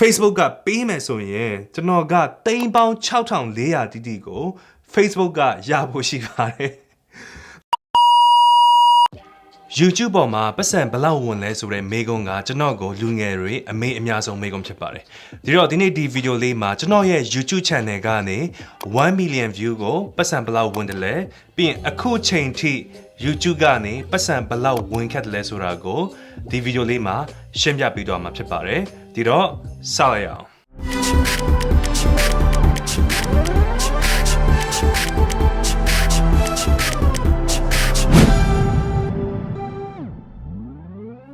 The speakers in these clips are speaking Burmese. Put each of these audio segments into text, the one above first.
Facebook ကပေးမယ်ဆိုရင်ကျွန်တော်ကသိန်းပေါင်း6400တိတိကို Facebook ကရဖို့ရှိပါတယ် YouTube ပေါ်မှာပတ်စံဘလောက်ဝင်လဲဆိုတဲ့မေးခွန်းကကျွန်တော်ကိုလူငယ်တွေအမေအများဆုံးမေးခွန်းဖြစ်ပါတယ်ဒီတော့ဒီနေ့ဒီဗီဒီယိုလေးမှာကျွန်တော်ရဲ့ YouTube channel ကနေ1 million view ကိုပတ်စံဘလောက်ဝင်တယ်လဲပြီးရင်အခုချိန်ထိ YouTube ကနေပတ်စံဘလောက်ဝင်ခဲ့တယ်လဲဆိုတာကိုဒီဗီဒီယိုလေးမှာရှင်းပြပေးတော့မှာဖြစ်ပါတယ်ဒီတော့စလိုက်အောင်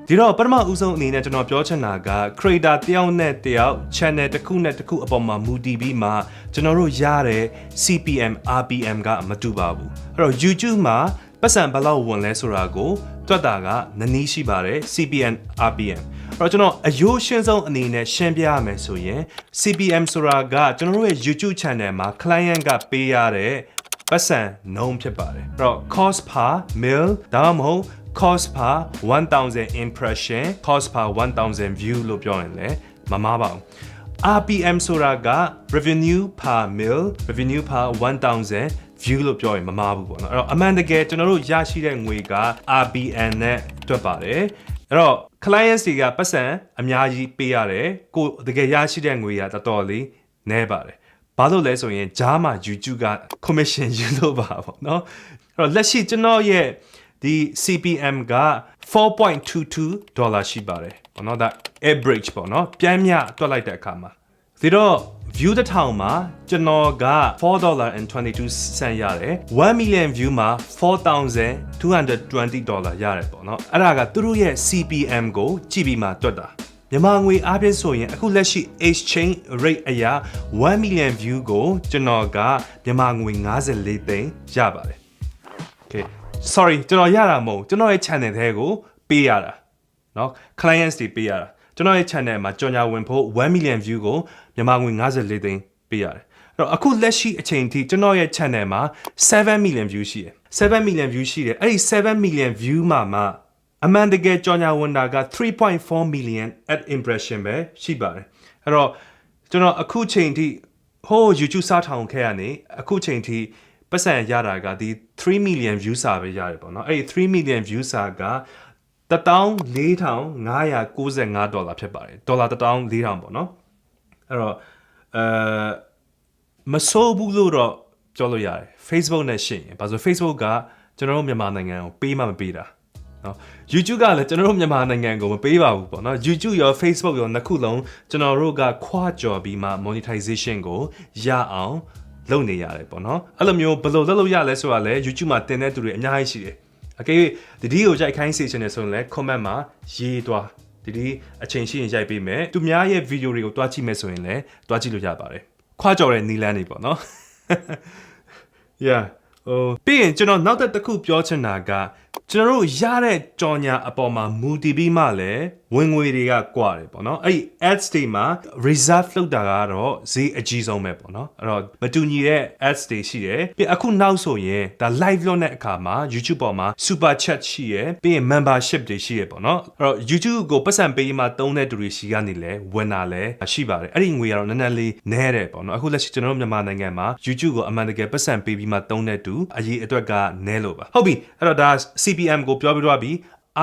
ဒီတော့ပထမဦးဆုံးအနေနဲ့ကျွန်တော်ပြောချင်တာက creator တယောက်နဲ့တယောက် channel တစ်ခုနဲ့တစ်ခုအပေါ်မှာမူတည်ပြီးမှကျွန်တော်တို့ရတဲ့ CPM RPM ကမတူပါဘူးအဲ့တော့ YouTube မှာပတ်စံဘယ်လောက်ဝင်လဲဆိုတာကိုတွက်တာကနည်းနည်းရှိပါတယ် CPM RPM အဲ့တော့ကျွန်တော်အယိုးရှင်းဆုံးအနေနဲ့ရှင်းပြရမယ်ဆိုရင် CPM ဆိုတာကကျွန်တော်တို့ရဲ့ YouTube channel မှာ client ကပေးရတဲ့ပတ်စံနှုန်းဖြစ်ပါတယ်အဲ့တော့ cost per mil ဒါမှမဟုတ်cost per 1000 impression cost per 1000 view လို့ပြောရင်လည်းမမှားပါဘူး RPM ဆိုတာက revenue per mil revenue per 1000 view လို့ပြောရင်မမှားဘူးပေါ့နော်အဲ့တော့အမှန်တကယ်ကျွန်တော်တို့ရရှိတဲ့ငွေက RPM နဲ့တွက်ပါတယ်အဲ့တော့ clients တွေကပတ်စံအများကြီးပေးရတယ်ကိုတကယ်ရရှိတဲ့ငွေကတော်တော်လေးနည်းပါတယ်ဘာလို့လဲဆိုရင်ဂျားမှာ YouTube က commission ယူလို့ပါပေါ့နော်အဲ့တော့လက်ရှိကျွန်တော်ရဲ့ဒီ CPM က $4.22 ဒေါ်လာရှိပါတယ်ပေါ့နော်ဒါ average ပေါ့နော်ပြန်မြတွက်လိုက်တဲ့အခါမှာဒီတော့ view တစ်ထောင်မှာကျွန်တော်က$4.22 ရတယ်1 million view မှာ$4,220 ရတယ်ပေါ့နော်အဲ့ဒါကသူတို့ရဲ့ CPM ကိုကြည့်ပြီးမှတွက်တာမြန်မာငွေအားဖြင့်ဆိုရင်အခုလက်ရှိ exchange rate အရာ1 million view ကိုကျွန်တော်ကမြန်မာငွေ54သိန်းရပါတယ် okay sorry ကျွန်တော်ရတာမဟုတ်ကျွန်တော်ရဲ့ channel ထဲကိုပေးရတာเนาะ clients တွေပေးရတာကျွန်တော်ရဲ့ channel မှာကြော်ညာဝင်ဖို့1 million view ကိုမြန်မာငွေ54သိန်းပေးရတယ်အဲ့တော့အခုလက်ရှိအချိန်ထိကျွန်တော်ရဲ့ channel မှာ7 million view ရှိတယ်7 million view ရှိတယ်အဲ့ဒီ7 million view မှာအမှန်တကယ်ကြော်ညာဝင်တာက3.4 million ad impression ပဲရှိပါတယ်အဲ့တော့ကျွန်တော်အခုချိန်ထိဟို YouTube စထောင်ခဲ့ရနေအခုချိန်ထိပတ်စံရတာကဒီ3 million view စာပဲရတယ်ပေါ့နော်အဲ့ဒီ3 million view စာက$14,595 ဒေါ်လာဖြစ်ပါတယ်ဒေါ်လာ$14,000ပေါ့နော်အဲ့တော့မဆိုးဘူးလို့တော့ပြောလို့ရတယ် Facebook နဲ့ရှင်းရင်ဘာလို့ Facebook ကကျွန်တော်တို့မြန်မာနိုင်ငံကိုပေးမှမပေးတာနော် YouTube ကလည်းကျွန်တော်တို့မြန်မာနိုင်ငံကိုမပေးပါဘူးပေါ့နော် YouTube ရော Facebook ရောနှစ်ခုလုံးကျွန်တော်တို့ကခွာကြော်ပြီးမှ monetization ကိုရအောင်လုပ်နေရတယ်ပေါ့နော်အဲ့လိုမျိုးဘယ်လိုလုပ်လို့ရလဲဆိုတာလဲ YouTube မှာတင်တဲ့သူတွေအများကြီးရှိတယ်အကယ်၍ဒီကိုရိုက်ခိုင်းစေချင်တယ်ဆိုရင်လည်း comment မှာရေးသွားဒီအချိန်ရှိရင်ရိုက်ပေးမယ်သူများရဲ့ video တွေကိုတွားကြည့်မယ်ဆိုရင်လည်းတွားကြည့်လို့ရပါတယ်ခွာကြော်တဲ့နီလန်းတွေပေါ့နော် yeah ပြီးရင်ကျွန်တော်နောက်တစ်ခုပြောချင်တာကကျွန်တော်တို့ရတဲ့ကြော်ညာအပေါ်မှာမူတည်ပြီးမှလည်းဝင်ငွေတွေကကွာတယ်ပေါ့နော်အဲ့ဒီ ads တွေမှာ reserve လုပ်တာကတော့ဈေးအကြီးဆုံးပဲပေါ့နော်အဲ့တော့မတူညီတဲ့ ads တွေရှိတယ်ပြီးအခုနောက်ဆိုရင်ဒါ live လုပ်တဲ့အခါမှာ YouTube ပေါ်မှာ super chat ရှိရယ်ပြီးရင် membership တွေရှိရယ်ပေါ့နော်အဲ့တော့ YouTube ကိုပတ်စံပေးမှသုံးတဲ့သူတွေရှိကနေလဲဝင်တာလဲရှိပါတယ်အဲ့ဒီငွေကတော့နည်းနည်းလေးနည်းတယ်ပေါ့နော်အခုလက်ရှိကျွန်တော်တို့မြန်မာနိုင်ငံမှာ YouTube ကိုအမှန်တကယ်ပတ်စံပေးပြီးမှသုံးတဲ့သူအရေးအတွက်ကနည်းလို့ပါဟုတ်ပြီအဲ့တော့ဒါ CPM ကိုပြောပြတော့ပြီ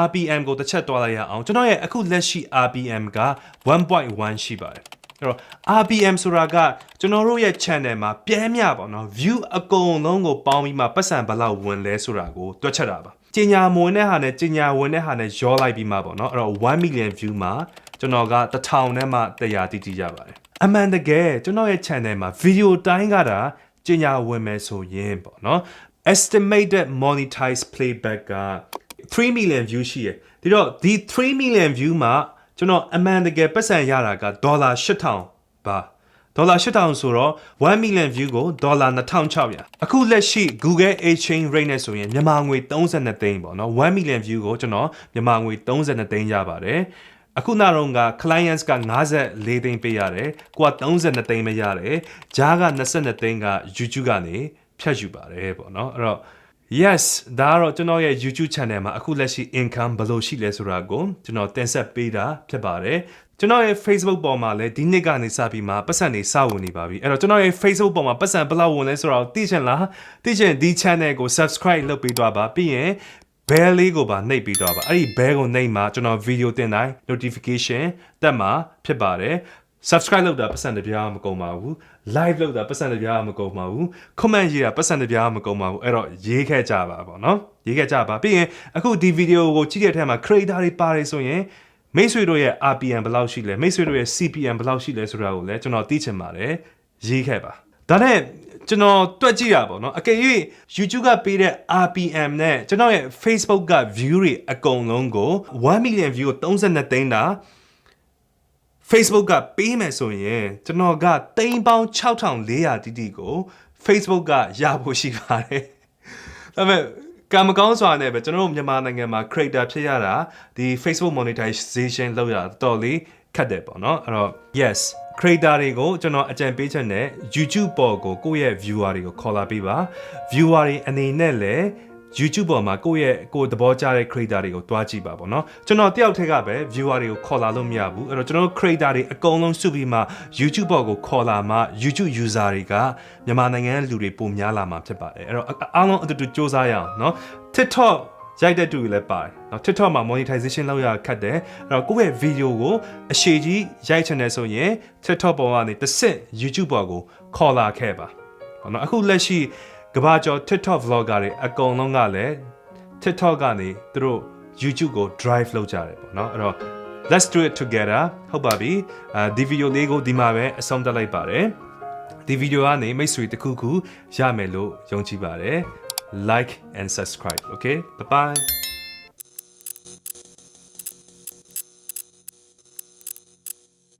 RPM ကိုတစ်ချက်တွားလိုက်ရအောင်ကျွန်တော်ရဲ့အခုလက်ရှိ RPM က 1.1 ရှိပါတယ်အဲ့တော့ RPM ဆိုတာကကျွန်တော်တို့ရဲ့ channel မှာပြဲမြပေါ့နော် view အကုန်လုံးကိုပေါင်းပြီးမှပတ်စံဘယ်လောက်ဝင်လဲဆိုတာကိုတွက်ချက်တာပါကျင်ညာမဝင်တဲ့ဟာနဲ့ကျင်ညာဝင်တဲ့ဟာနဲ့ရောလိုက်ပြီးမှပေါ့နော်အဲ့တော့1 million view မှာကျွန်တော်က1000နဲ့မှ100တိတိရပါတယ်အမှန်တကယ်ကျွန်တော်ရဲ့ channel မှာ video တိုင်းကတာကျင်ညာဝင်မယ်ဆိုရင်ပေါ့နော် estimated monetized playback က3 million view ရှိရဒီတော့ဒီ3 million view မှာကျွန်တော်အမှန်တကယ်ပတ်စံရတာက$8,000ပါ$8,000ဆိုတော့1 million view ကို$2,600အခုလက်ရှိ Google Exchange Rate နဲ့ဆိုရင်မြန်မာငွေ32သိန်းပေါ့နော်1 million view ကိုကျွန်တော်မြန်မာငွေ32သိန်းရပါတယ်အခုနောက်တော့က clients က54သိန်းပေးရတယ်ကိုက32သိန်းပဲရတယ်ဂျားက22သိန်းက YouTube ကနေဖြတ်ယူပါတယ်ပေါ့နော်အဲ့တော့yes ဒါကတော့ကျွန်တော်ရဲ့ YouTube channel မှာအခုလက်ရှိ income ဘယ်လိုရှိလဲဆိုတာကိုကျွန်တော်တင်ဆက်ပေးတာဖြစ်ပါတယ် ကျွန်တော်ရဲ့ Facebook ပေါ်မှာလည်းဒီနှစ်ကနေစပြီးမှပတ်စံတွေစဝင်နေပါပြီအဲ့တော့ကျွန်တော်ရဲ့ Facebook ပေါ်မှာပတ်စံဘယ်လောက်ဝင်လဲဆိုတော့သိချင်လားသိချင်ဒီ channel ကို subscribe လုပ်ပေးတော့ပါပြီးရင် bell လေးကိုပါနှိပ်ပြီးတော့ပါအဲ့ဒီ bell ကိုနှိပ်မှာကျွန်တော် video တင်တိုင်း notification တက်မှာဖြစ်ပါတယ် subscribe လုပ်တာပတ်စံတပြားမကုန်ပါဘူး live လုပ်တာပတ်စံတပြားမကုန်ပါဘူး comment ရေးတာပတ်စံတပြားမကုန်ပါဘူးအဲ့တော့ရေးခဲ့ကြပါပေါ့နော်ရေးခဲ့ကြပါပြီးရင်အခုဒီ video ကိုကြည့်တဲ့ထဲမှာ creator တွေပါတယ်ဆိုရင်မိတ်ဆွေတို့ရဲ့ RPM ဘယ်လောက်ရှိလဲမိတ်ဆွေတို့ရဲ့ CPM ဘယ်လောက်ရှိလဲဆိုတာကိုလည်းကျွန်တော်သိချင်ပါတယ်ရေးခဲ့ပါဒါနဲ့ကျွန်တော်တွက်ကြည့်ရပါတော့အကယ်၍ YouTube ကပေးတဲ့ RPM နဲ့ကျွန်တော်ရဲ့ Facebook က view တွေအကုန်လုံးကို1 million view ကို32သိန်းတာ Facebook ကပေးမယ်ဆိုရင်ကျွန်တော်ကသိန်းပေါင်း6400တိတိကို Facebook ကရဖို့ရှိပါတယ်ဒါပေမဲ့ကံမကောင်းစွာနဲ့ပဲကျွန်တော်တို့မြန်မာနိုင်ငံမှာ creator ဖြစ်ရတာဒီ Facebook monetization လုပ်ရတာတော်တော်လေးခက်တယ်ပေါ့နော်အဲ့တော့ yes creator တွေကိုကျွန်တော်အကြံပေးချက်နဲ့ YouTube ပေါ်ကိုကိုယ့်ရဲ့ viewer တွေကိုခေါ်လာပေးပါ viewer တွေအနေနဲ့လည်း YouTube ပေါ်မှာကိုယ့်သဘောကျတဲ့ creator တွေကိုတွားကြည့်ပါပေါ့နော်ကျွန်တော်တယောက်တည်းကပဲ viewer တွေကိုခေါ်လာလို့မရဘူးအဲ့တော့ကျွန်တော်တို့ creator တွေအကုန်လုံးစုပြီးမှ YouTube ပေါ်ကိုခေါ်လာမှ YouTube user တွေကမြန်မာနိုင်ငံလူတွေပုံများလာမှာဖြစ်ပါတယ်အဲ့တော့အားလုံးအတူတူစူးစမ်းရအောင်နော် TikTok ရိုက်တဲ့တူတွေလည်းပါတယ်နော် TikTok မှာ monetization လုပ်ရခက်တယ်အဲ့တော့ကိုယ့်ရဲ့ video ကိုအရှိကြီးရိုက်ချင်တယ်ဆိုရင် TikTok ပေါ်ကနေတစ်ဆင့် YouTube ပေါ်ကိုခေါ်လာခဲ့ပါပေါ့နော်အခုလက်ရှိကဘာကျော် TikTok vlogger တွေအကုန်လုံးကလည်း TikTok ကနေသူတို့ YouTube ကို drive လုပ်ကြတယ်ပေါ့နော်အဲ့တော့ let's do it together ဟုတ်ပါပြီဒီ video လေးကိုဒီမှာပဲအဆုံးသတ်လိုက်ပါတယ်ဒီ video ကနေမိတ်ဆွေတစ်ခုခုရမယ်လို့ယုံကြည်ပါတယ် like and subscribe okay bye bye